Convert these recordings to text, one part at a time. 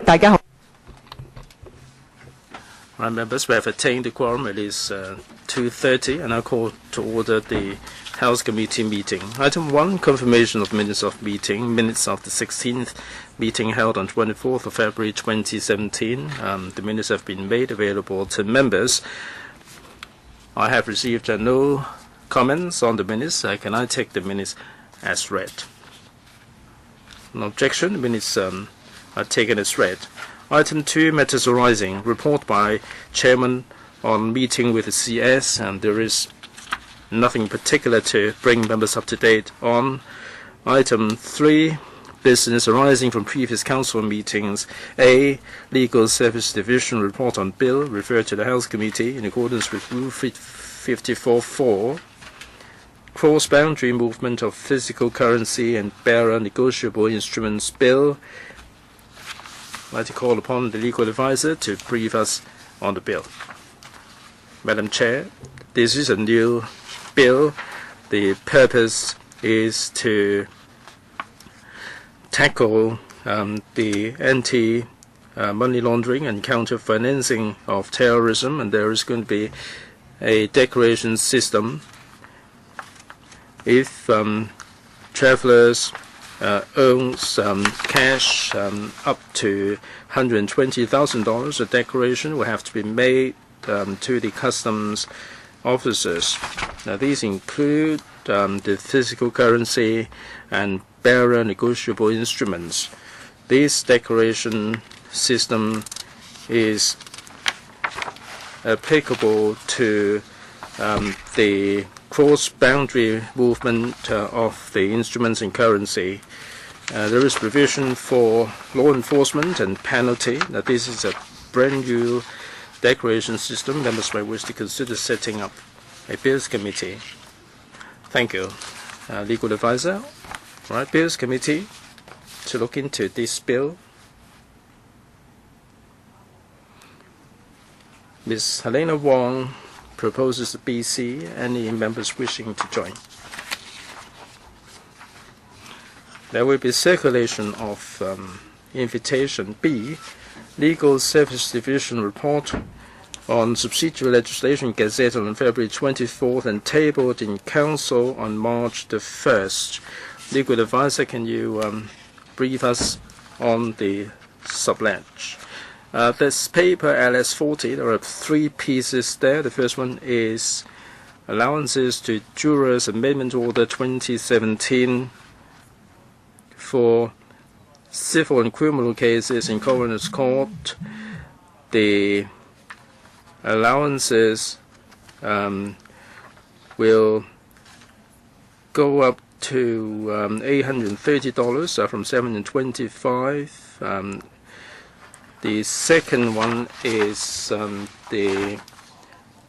大家好。 Right, members, we have attained the quorum. It is 2:30, and I call to order the House Committee meeting. Item 1, confirmation of minutes of meeting. Minutes of the 16th meeting held on 24th of February 2017. The minutes have been made available to members. I have received no comments on the minutes. Can I take the minutes as read? No objection. The minutes are taken as read. Item 2, matters arising. Report by Chairman on meeting with the CS, and there is nothing particular to bring members up to date on. Item 3, business arising from previous council meetings. A, Legal Service Division report on bill referred to the House Committee in accordance with Rule 54.4. Cross-boundary movement of physical currency and bearer negotiable instruments bill. I'd like to call upon the legal advisor to brief us on the bill. Madam Chair, this is a new bill. The purpose is to tackle the anti-money laundering and counter-financing of terrorism, and there is going to be a declaration system. If travelers owns cash up to $120,000, a declaration will have to be made to the customs officers. Now, these include the physical currency and bearer negotiable instruments. This declaration system is applicable to the cross-boundary movement of the instruments and currency. There is provision for law enforcement and penalty. Now, this is a brand new declaration system. Members may wish to consider setting up a Bills Committee. Thank you. Legal advisor. All right, Bills Committee to look into this bill. Ms. Helena Wong proposes the BC. Any members wishing to join? There will be circulation of invitation. B, Legal Service Division report on subsidiary legislation gazetted on February 24th and tabled in Council on March the 1st. Legal advisor, can you brief us on the sublege? This paper LS40, there are 3 pieces there. The first one is allowances to jurors amendment order 2017 for civil and criminal cases in coroner's court. The allowances will go up to $830 from $725. The second one is the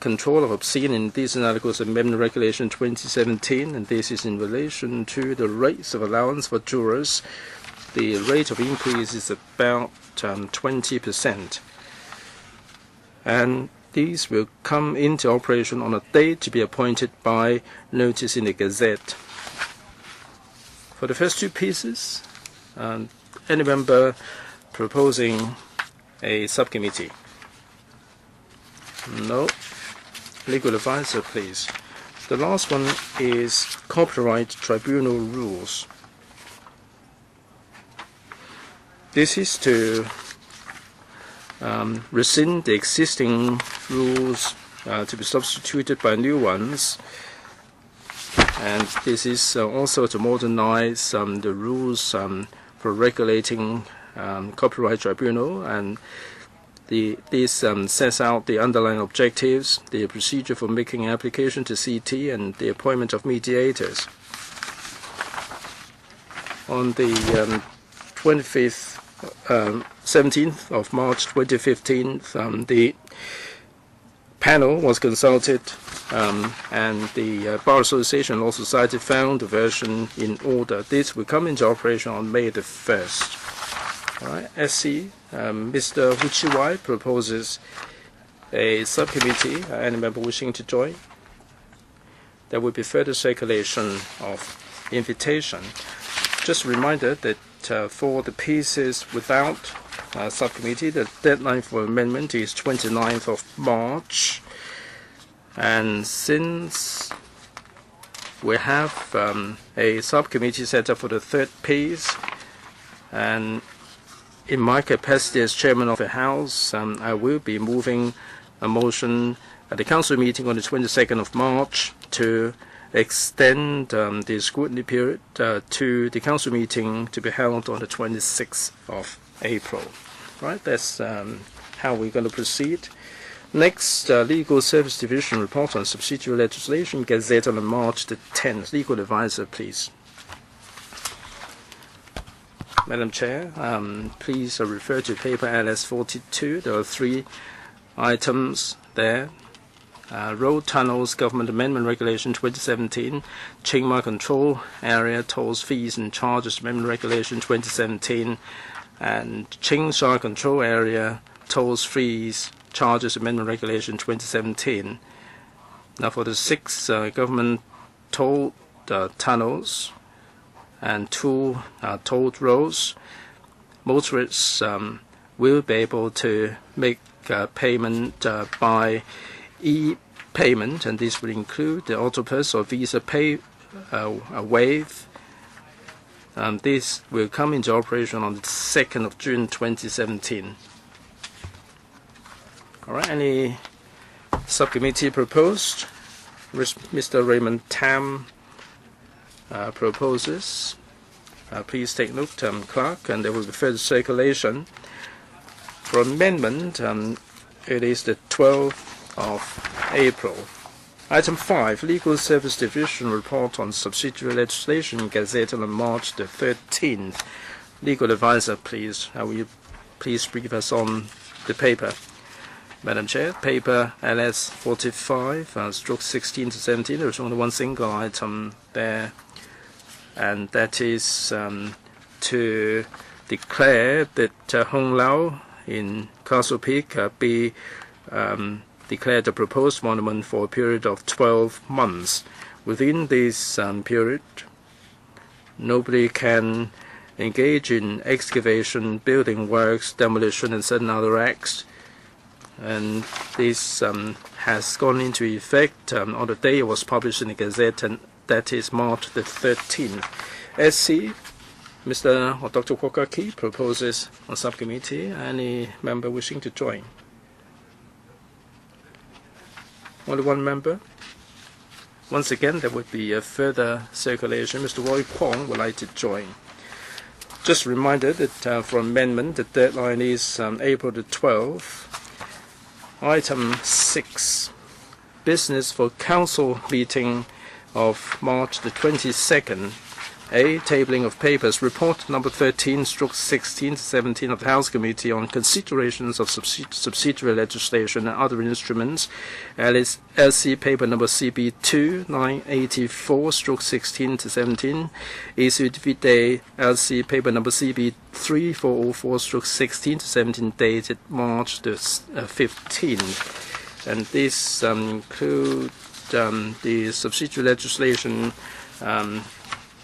Control of Obscene and Indecent Articles Amendment Regulation 2017, and this is in relation to the rates of allowance for jurors. The rate of increase is about 20%. And these will come into operation on a date to be appointed by notice in the Gazette. For the first 2 pieces, any member proposing a subcommittee? No. Legal advisor, please. The last one is Copyright Tribunal rules. This is to rescind the existing rules to be substituted by new ones. And this is also to modernize the rules for regulating Copyright Tribunal, and this sets out the underlying objectives, the procedure for making application to CT, and the appointment of mediators. On the 17th of March 2015, the panel was consulted, and the Bar Association and Law Society found the version in order. This will come into operation on May the 1st. All right, SC, Mr. Huchiwai proposes a subcommittee. Any member wishing to join? There will be further circulation of invitation. Just a reminder that for the pieces without subcommittee. The deadline for amendment is 29th of March. And since we have a subcommittee set up for the third piece, and in my capacity as chairman of the House, I will be moving a motion at the Council meeting on the 22nd of March to extend the scrutiny period to the Council meeting to be held on the 26th of April. Right, that's how we're going to proceed. Next, Legal Service Division report on subsidiary legislation, gazetted on March the 10th. Legal advisor, please. Madam Chair, please refer to paper LS 42. There are 3 items there. Road Tunnels Government Amendment Regulation 2017, Chiang Mai Control Area Tolls, Fees and Charges Amendment Regulation 2017, and Chiang Sha Control Area Tolls, Fees, Charges Amendment Regulation 2017. Now for the 6 government toll tunnels and 2 tolled roads, motorists will be able to make payment by e-payment, and this will include the Autopass or Visa Pay wave. This will come into operation on the 2nd of June 2017. All right, any subcommittee proposed? Mr. Raymond Tam proposes. Please take note, Clerk, and there will be further circulation. For amendment, it is the 12th of April. Item 5, Legal Service Division report on subsidiary legislation, gazetted on March the 13th. Legal advisor, please. Will you please brief us on the paper? Madam Chair, paper LS 45, stroke 16 to 17. There is only one single item there, and that is to declare that Hong Lau in Castle Peak be declared a proposed monument for a period of 12 months. Within this period, nobody can engage in excavation, building works, demolition, and certain other acts. And this has gone into effect on the day it was published in the Gazette, and that is March the 13th. SC, Mr. or Dr. Kwokaki proposes on subcommittee. Any member wishing to join? Only one member. Once again, there would be a further circulation. Mr. Roy Kwong would like to join. Just a reminder that for amendment, the deadline is April the 12th. Item 6, business for council meeting of March the 22nd. A, tabling of papers, report number 13, stroke 16 to 17 of the House Committee on considerations of subsidiary legislation and other instruments. LC paper number CB2, 984, stroke 16 to 17. Issued vide LC paper number CB3, 404, stroke 16 to 17, dated March the 15th. And this includes the subsidiary legislation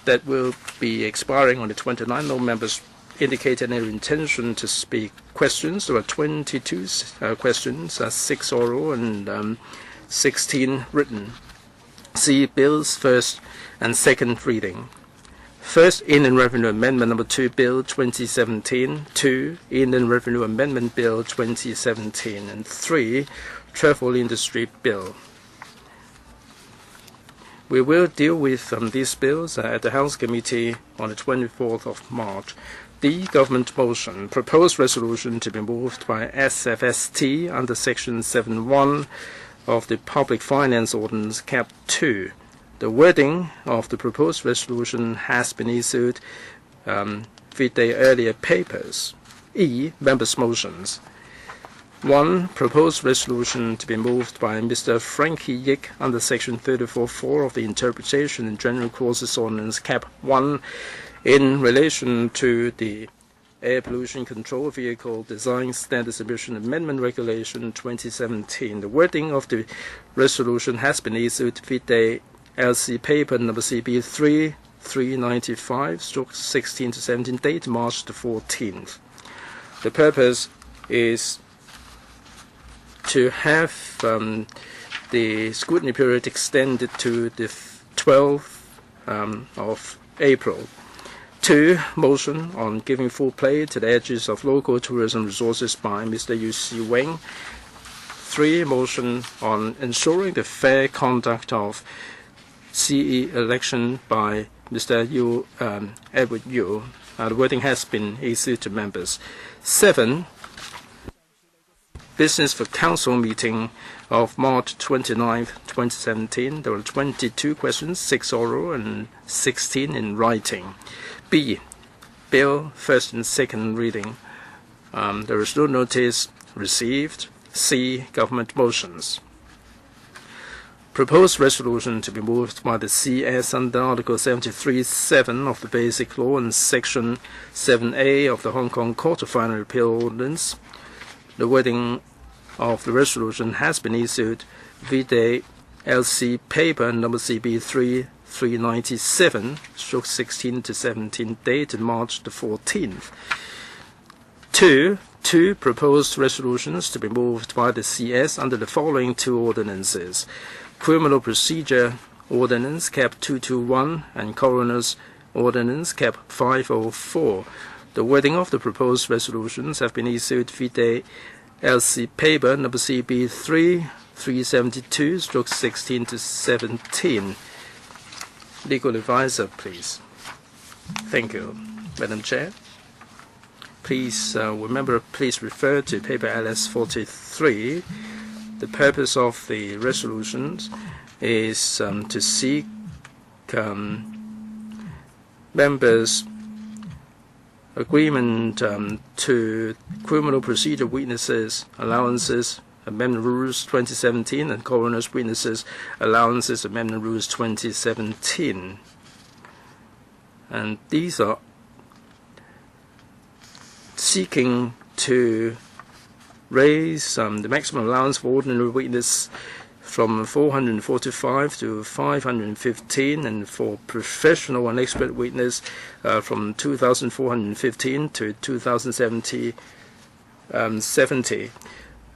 that will be expiring on the 29th. No members indicated their intention to speak. Questions, there are 22 questions, 6 oral and 16 written. See bills first and second reading. First, Inland Revenue Amendment number 2, Bill 2017. 2, Inland Revenue Amendment Bill 2017. And 3, Travel Industry Bill. We will deal with these bills at the House Committee on the 24th of March. The government motion, proposed resolution to be moved by SFST under Section 7.1 of the Public Finance Ordinance, Cap 2. The wording of the proposed resolution has been issued with the earlier papers. E. Members' motions. 1. Proposed resolution to be moved by Mr. Frankie Yik under Section 34.4 of the Interpretation and General Clauses Ordinance, Cap 1, in relation to the Air Pollution Control Vehicle Design Standards Emission Amendment Regulation 2017. The wording of the resolution has been issued with the LC paper number CB3, 395, stroke 16 to 17, date March the 14th. The purpose is to have the scrutiny period extended to the 12th of April. 2. Motion on giving full play to the edges of local tourism resources by Mr. Yu Si Weng. 3. Motion on ensuring the fair conduct of CE election by Mr. Edward Yu. The wording has been issued to members. 7. Business for Council meeting of March 29, 2017. There were 22 questions, 6 oral and 16 in writing. B. Bill, first and second reading. There is no notice received. C. Government motions. Proposed resolution to be moved by the CS under Article 73(7) of the Basic Law and Section 7A of the Hong Kong Court of Final Appeal Ordinance. The wording of the resolution has been issued vide LC paper number CB 397/16 to 17, dated March the 14th. 2. Two proposed resolutions to be moved by the CS under the following two ordinances: Criminal Procedure Ordinance Cap 221 and Coroner's Ordinance Cap 504. The wording of the proposed resolutions have been issued vide LC paper number CB 372/16 to 17. Legal advisor, please. Thank you, Madam Chair. Please remember, please refer to paper LS 43. The purpose of the resolutions is to seek members' agreement to Criminal Procedure Witnesses Allowances Amendment Rules 2017 and Coroner's Witnesses Allowances Amendment Rules 2017. And these are seeking to raise the maximum allowance for ordinary witness from 445 to 515, and for professional and expert witness from 2,415 to 2,070.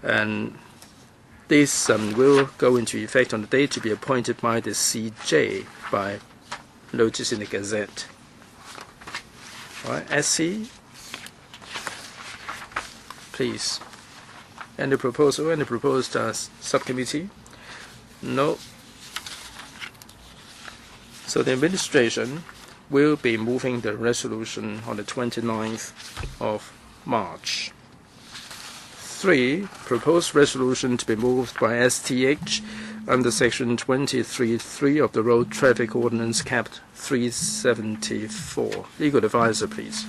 And this will go into effect on the date to be appointed by the CJ by notice in the Gazette. All right, SC, please. And the proposal and the proposed subcommittee? No. So the administration will be moving the resolution on the 29th of March. 3. Proposed resolution to be moved by STH under Section 23(3) of the Road Traffic Ordinance Cap 374. Legal advisor, please.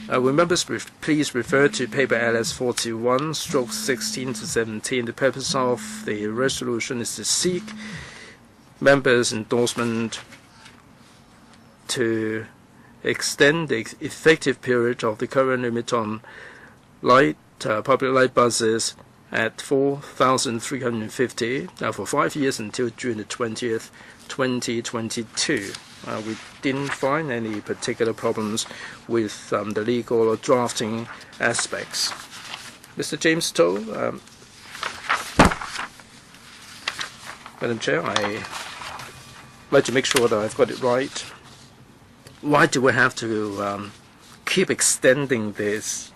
Will members please refer to paper LS 41/16 to 17. The purpose of the resolution is to seek members' endorsement to extend the effective period of the current limit on public light buses at 4,350 for 5 years until June the 20th, 2022. We didn't find any particular problems with the legal or drafting aspects. Mr. James Toh, Madam Chair, I'd like to make sure that I've got it right. Why do we have to keep extending this?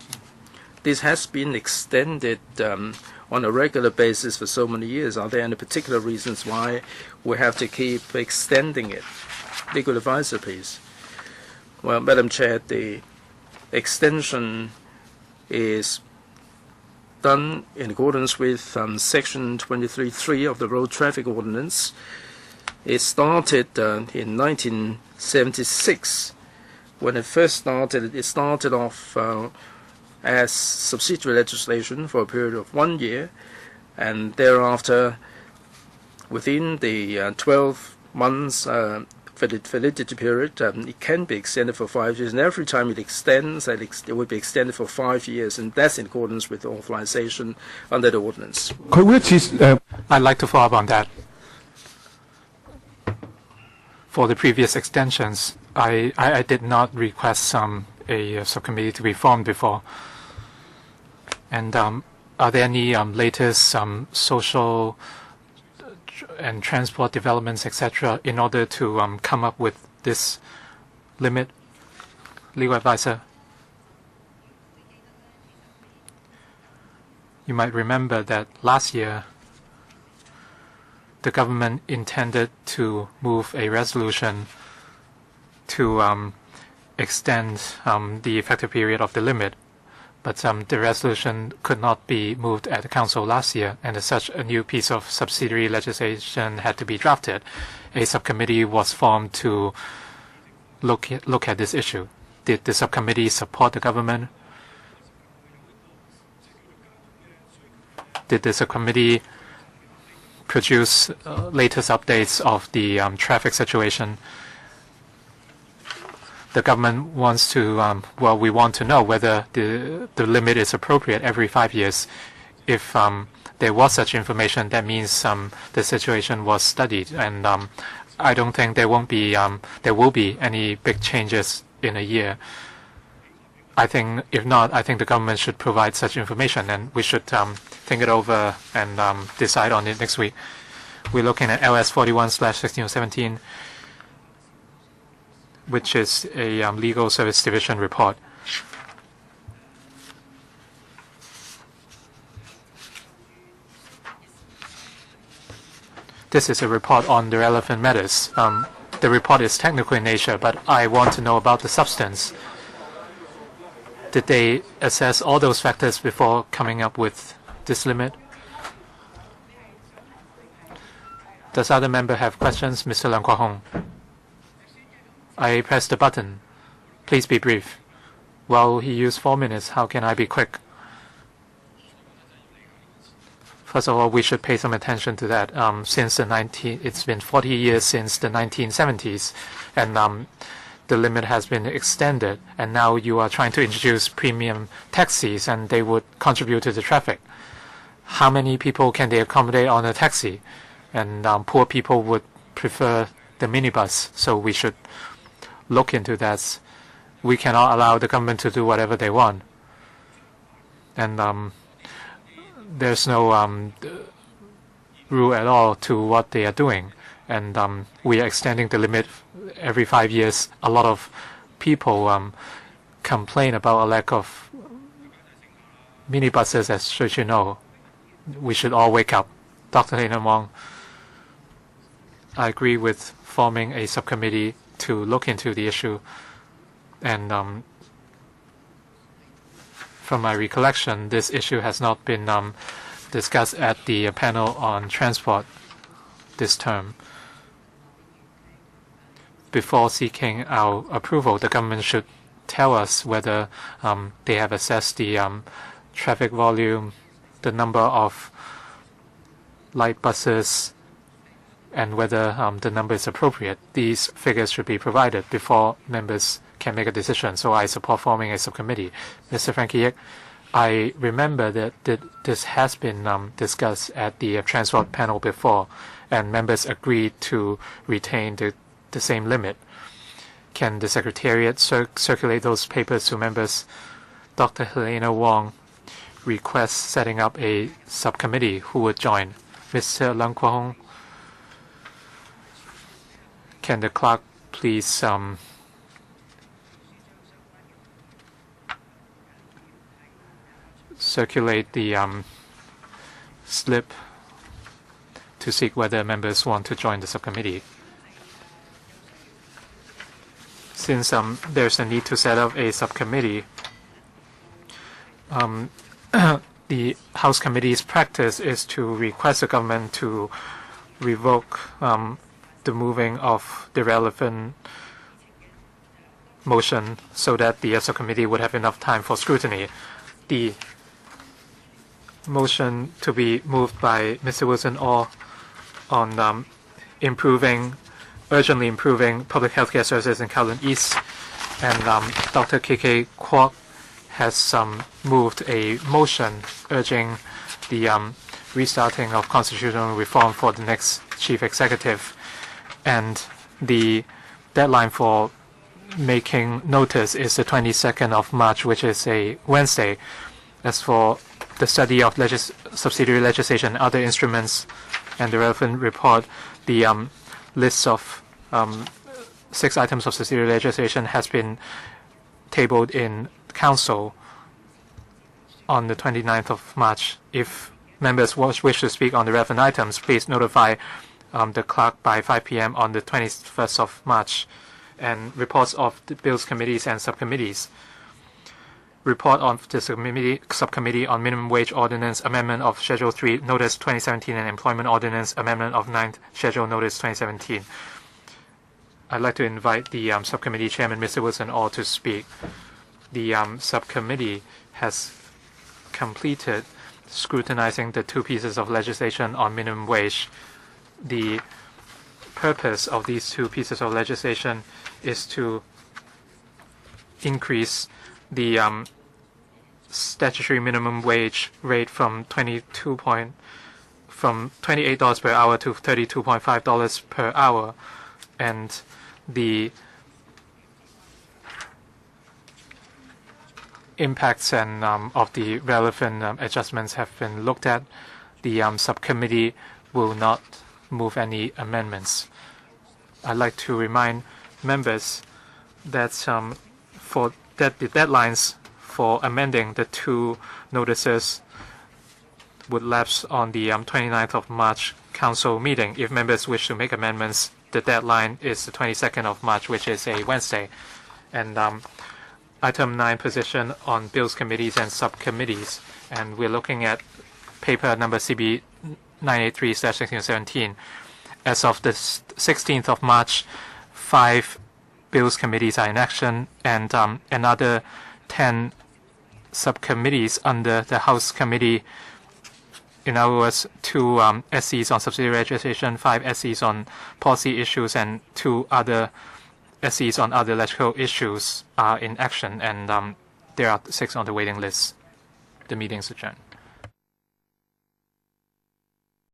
This has been extended on a regular basis for so many years. Are there any particular reasons why we have to keep extending it? Legal advisor, please. Well, Madam Chair, the extension is done in accordance with Section 23(3) of the Road Traffic Ordinance. It started in 1976. When it first started, it started off as subsidiary legislation for a period of 1 year, and thereafter, within the 12 months validity period, it can be extended for 5 years, and every time it extends, it will be extended for 5 years, and that's in accordance with the authorization under the ordinance. I'd like to follow up on that. For the previous extensions, I did not request some a subcommittee to be formed before. And are there any latest social and transport developments, etc., in order to come up with this limit? Legal advisor. You might remember that last year the government intended to move a resolution to extend the effective period of the limit, but the resolution could not be moved at the council last year, and as such a new piece of subsidiary legislation had to be drafted. A subcommittee was formed to look at this issue. Did the subcommittee support the government? Did the subcommittee produce latest updates of the traffic situation? The government wants to, we want to know whether the limit is appropriate every 5 years. If there was such information, that means the situation was studied, and I don't think there will be any big changes in a year. I think if not, I think the government should provide such information, and we should think it over and decide on it next week. We're looking at LS 41/1617, which is a legal service division report. This is a report on the relevant matters. The report is technical in nature, but I want to know about the substance. Did they assess all those factors before coming up with this limit? Does other member have questions? Mr. Leung Kwok-hong. I pressed the button. Please be brief. Well, he used 4 minutes. How can I be quick? First of all, we should pay some attention to that. It's been 40 years since the 1970s, and the limit has been extended, and now you are trying to introduce premium taxis, and they would contribute to the traffic. How many people can they accommodate on a taxi? And poor people would prefer the minibus, so we should look into that. We cannot allow the government to do whatever they want. And there's no rule at all to what they are doing. And we are extending the limit every 5 years. A lot of people complain about a lack of minibuses, as should you know. We should all wake up. Dr. Lena Wong, I agree with forming a subcommittee to look into the issue. And from my recollection, this issue has not been discussed at the panel on transport this term. Before seeking our approval, the government should tell us whether they have assessed the traffic volume, the number of light buses, and whether the number is appropriate. These figures should be provided before members can make a decision. So I support forming a subcommittee. Mr. Frankie Yek, I remember that this has been discussed at the transport panel before, and members agreed to retain the same limit. Can the Secretariat circulate those papers to members? Dr. Helena Wong requests setting up a subcommittee. Who would join? Mr. Leung Kwok-hong, can the clerk please circulate the slip to seek whether members want to join the subcommittee? Since there's a need to set up a subcommittee, the House Committee's practice is to request the government to revoke the moving of the relevant motion so that the subcommittee would have enough time for scrutiny. The motion to be moved by Mr. Wilson or on urgently improving public healthcare services in Kowloon East, and Dr. K.K. Kwok has moved a motion urging the restarting of constitutional reform for the next chief executive, and the deadline for making notice is the 22nd of March, which is a Wednesday. As for the study of subsidiary legislation and other instruments and the relevant report, the list of 6 items of subsidiary legislation has been tabled in Council on the 29th of March. If members wish to speak on the relevant items, please notify the clerk by 5 p.m. on the 21st of March. And reports of the bills committees and subcommittees. Report of the subcommittee on minimum wage ordinance, amendment of Schedule 3, Notice 2017, and employment ordinance, amendment of 9th Schedule Notice 2017. I'd like to invite the subcommittee chairman, Mr. Wilson, all to speak. The subcommittee has completed scrutinizing the 2 pieces of legislation on minimum wage. The purpose of these 2 pieces of legislation is to increase the statutory minimum wage rate from $28 per hour to $32.5 per hour, and the impacts and of the relevant adjustments have been looked at. The subcommittee will not move any amendments. I'd like to remind members that the deadlines for amending the 2 notices would lapse on the 29th of March Council meeting. If members wish to make amendments, the deadline is the 22nd of March, which is a Wednesday. And item 9, position on bills committees and subcommittees. And we're looking at paper number CB 983/1617. As of the 16th of March, 5 bills committees are in action, and another 10 subcommittees under the House Committee. In other words, 2 SCs on subsidiary legislation, 5 SCs on policy issues, and 2 other SCs on other electrical issues are in action, and there are 6 on the waiting list. The meeting is adjourned.